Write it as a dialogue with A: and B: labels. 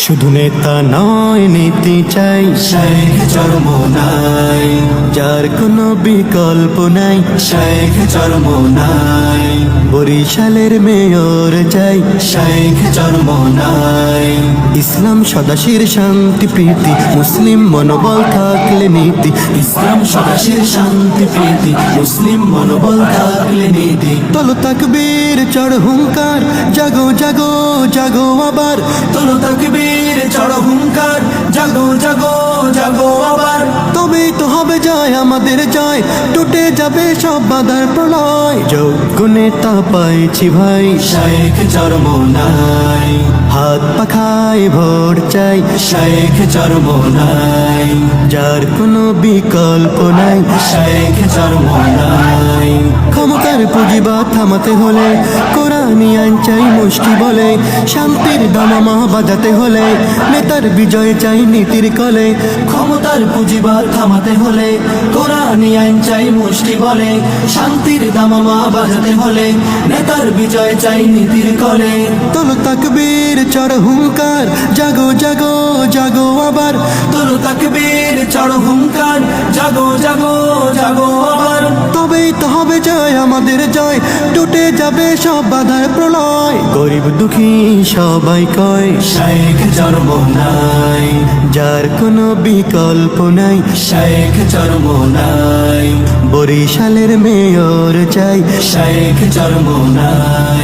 A: শুধু নেতা নয় নীতি চাই,
B: শেখ চরমোনাই,
A: যার কোনো বিকল্প নাই।
B: শেখ চরমোনাই,
A: বরিশালের মেয়র চাই,
B: শেখ চরমোনাই,
A: ইসলাম সদাশির শান্তি প্রীতি, মুসলিম মনোবল থাকলে নীতি।
B: ইসলাম সদাশির শান্তি প্রীতি, মুসলিম মনোবল থাকলে নীতি।
A: তোলো তাকবীর চড় হুঙ্কার, জাগো জাগো জাগো আবার।
B: তোলো তাকবীর চড় হুঙ্কার, জাগো জাগো জাগো আবার।
A: তবেই তো হবে জয়, আমাদের জয়, টুটে যাবে সব বাধার প্রলয়। যোগ্য নেতা পাইছি ভাই,
B: শেখ চরমোনাই,
A: হাত পাখায় ভোট চাই,
B: শেখ চরমোনাই,
A: যার কোনো বিকল্প নাই।
B: শেখ চরমোনাই,
A: ক্ষমতার পুঁজিবাদ থামাতে হলে কোরআনি আইন চাই মুষ্টি বলে। শান্তির দামামা বাজাতে হলে নেতার বিজয় চাই নীতির কলে।
B: ক্ষমতার পুঁজিবাদ থামাতে হলে কোরআনি আইন চাই মুষ্টি বলে। শান্তির দামামা বাজাতে হলে নেতার বিজয় চাই নীতির কলে।
A: তোলো তাকবীর চড় হুঙ্কার, জাগো জাগো জাগো আবার।
B: তোলো তাকবীর চড় হুঙ্কার, জাগো জাগো জাগো আবার।
A: তবেই তো হবে জয়, আমাদের জয়, টুটে যাবে সব বাধার প্রলয়। গরিব দুঃখী সবাই কয়,
B: শেখ চরমোনাই,
A: যার কোনো বিকল্প নাই।
B: শেখ চরমোনাই,
A: বরিশালের মেয়র চাই,
B: শেখ চরমোনাই।